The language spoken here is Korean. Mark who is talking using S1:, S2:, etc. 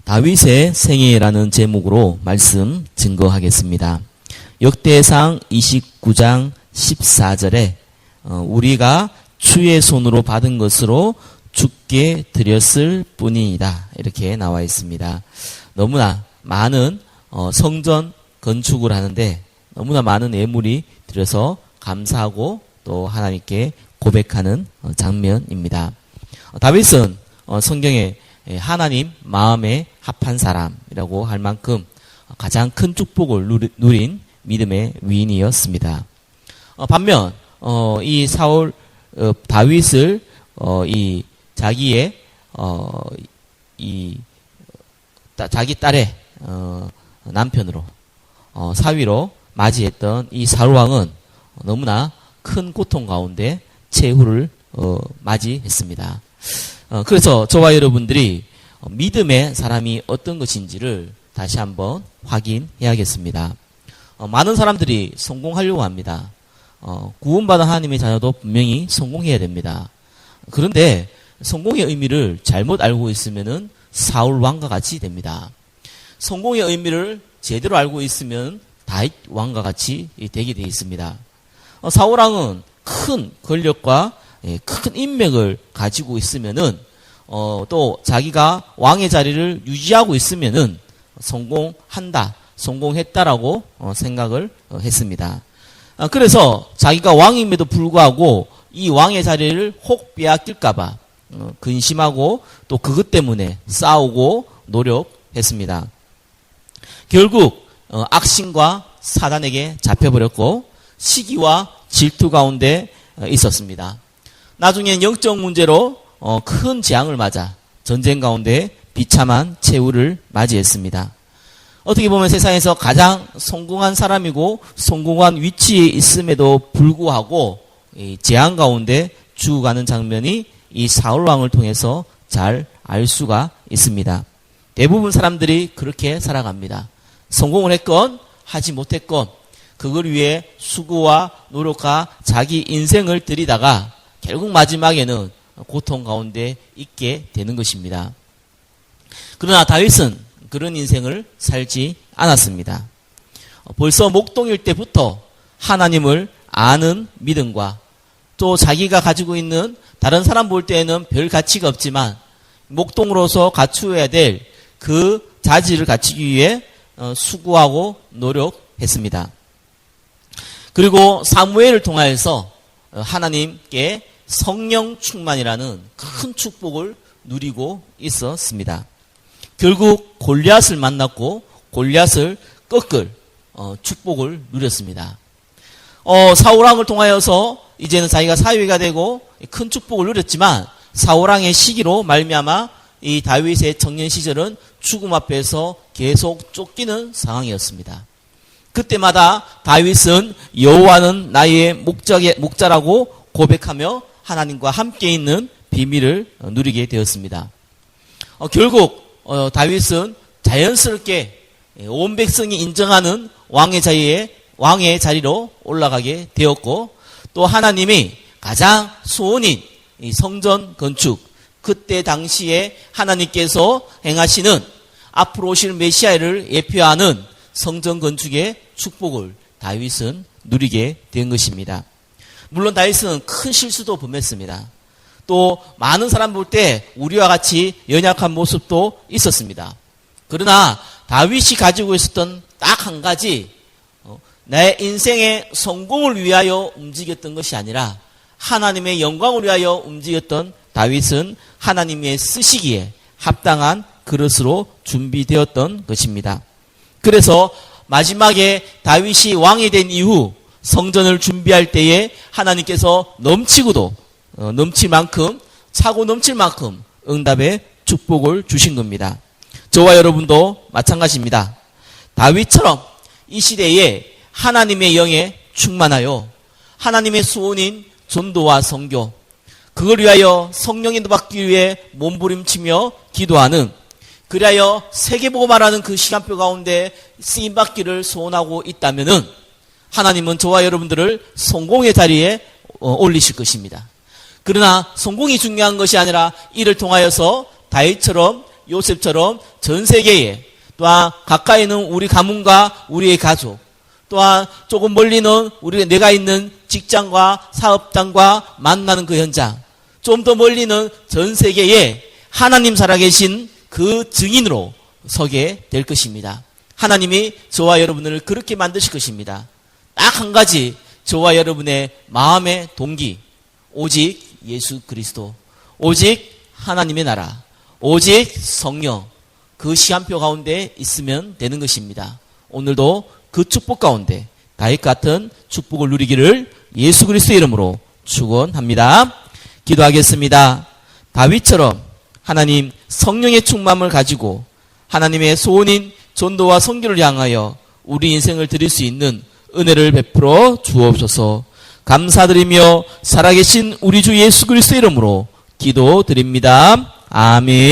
S1: 다윗의 생애라는 제목으로 말씀 증거하겠습니다. 역대상 29장 14절에 우리가 주의 손으로 받은 것으로 주께 드렸을 뿐이다. 이렇게 나와 있습니다. 너무나 많은 성전 건축을 하는데 너무나 많은 예물이 들여서 감사하고 또 하나님께 고백하는 장면입니다. 다윗은 성경에 하나님 마음에 합한 사람이라고 할 만큼 가장 큰 축복을 누린 믿음의 위인이었습니다. 반면 이 사울 다윗을 이 자기의 자기 딸의 남편으로 사위로 맞이했던 이 사울 왕은 너무나 큰 고통 가운데 최후를 맞이했습니다. 그래서 저와 여러분들이 믿음의 사람이 어떤 것인지를 다시 한번 확인해야겠습니다. 많은 사람들이 성공하려고 합니다. 구원받은 하나님의 자녀도 분명히 성공해야 됩니다. 그런데 성공의 의미를 잘못 알고 있으면은 사울 왕과 같이 됩니다. 성공의 의미를 제대로 알고 있으면 다윗 왕과 같이 되게 되어 있습니다. 사울 왕은 큰 권력과 큰 인맥을 가지고 있으면은 또 자기가 왕의 자리를 유지하고 있으면은 성공했다라고 생각을 했습니다. 그래서 자기가 왕임에도 불구하고 이 왕의 자리를 혹 빼앗길까봐 근심하고 또 그것 때문에 싸우고 노력했습니다. 결국 악신과 사단에게 잡혀버렸고 시기와 질투 가운데 있었습니다. 나중엔 영적 문제로 큰 재앙을 맞아 전쟁 가운데 비참한 최후를 맞이했습니다. 어떻게 보면 세상에서 가장 성공한 사람이고 성공한 위치에 있음에도 불구하고 이 재앙 가운데 죽어가는 장면이 이 사울 왕을 통해서 잘 알 수가 있습니다. 대부분 사람들이 그렇게 살아갑니다. 성공을 했건 하지 못했건 그걸 위해 수고와 노력과 자기 인생을 들이다가 결국 마지막에는 고통 가운데 있게 되는 것입니다. 그러나 다윗은 그런 인생을 살지 않았습니다. 벌써 목동일 때부터 하나님을 아는 믿음과 또 자기가 가지고 있는 다른 사람 볼 때에는 별 가치가 없지만 목동으로서 갖추어야 될 그 자질을 갖추기 위해 수고하고 노력했습니다. 그리고 사무엘을 통하여서 하나님께 성령 충만이라는 큰 축복을 누리고 있었습니다. 결국 골리앗을 만났고 골리앗을 꺾을 축복을 누렸습니다. 사울왕을 통하여서 이제는 자기가 사위가 되고 큰 축복을 누렸지만 사울왕의 시기로 말미암아 이 다윗의 청년 시절은 죽음 앞에서 계속 쫓기는 상황이었습니다. 그때마다 다윗은 여호와는 나의 목자라고 고백하며 하나님과 함께 있는 비밀을 누리게 되었습니다. 결국 다윗은 자연스럽게 온 백성이 인정하는 왕의 자리로 올라가게 되었고 또 하나님이 가장 소원인 이 성전 건축 그때 당시에 하나님께서 행하시는 앞으로 오실 메시아를 예표하는 성전 건축의 축복을 다윗은 누리게 된 것입니다. 물론 다윗은 큰 실수도 범했습니다. 또 많은 사람 볼 때 우리와 같이 연약한 모습도 있었습니다. 그러나 다윗이 가지고 있었던 딱 한 가지 내 인생의 성공을 위하여 움직였던 것이 아니라 하나님의 영광을 위하여 움직였던 다윗은 하나님의 쓰시기에 합당한 그릇으로 준비되었던 것입니다. 그래서 마지막에 다윗이 왕이 된 이후 성전을 준비할 때에 하나님께서 넘칠 만큼 차고 넘칠 만큼 응답의 축복을 주신 겁니다. 저와 여러분도 마찬가지입니다. 다윗처럼 이 시대에 하나님의 영에 충만하여 하나님의 소원인 전도와 선교 그걸 위하여 성령이 받기 위해 몸부림치며 기도하는 그리하여 세계보고 말하는 그 시간표 가운데 쓰임받기를 소원하고 있다면은 하나님은 저와 여러분들을 성공의 자리에 올리실 것입니다. 그러나 성공이 중요한 것이 아니라 이를 통하여서 다윗처럼 요셉처럼 전 세계에, 또한 가까이 있는 우리 가문과 우리의 가족, 또한 조금 멀리는 우리가 내가 있는 직장과 사업장과 만나는 그 현장, 좀 더 멀리는 전 세계에 하나님 살아계신 그 증인으로 서게 될 것입니다. 하나님이 저와 여러분을 그렇게 만드실 것입니다. 딱 한 가지, 저와 여러분의 마음의 동기, 오직 예수 그리스도, 오직 하나님의 나라, 오직 성령, 그 시간표 가운데 있으면 되는 것입니다. 오늘도 그 축복 가운데 다윗 같은 축복을 누리기를 예수 그리스도의 이름으로 축원합니다. 기도하겠습니다. 다윗처럼 하나님 성령의 충만을 가지고 하나님의 소원인 전도와 선교를 향하여 우리 인생을 드릴 수 있는 은혜를 베풀어 주옵소서. 감사드리며 살아계신 우리 주 예수 그리스도의 이름으로 기도드립니다. 아멘.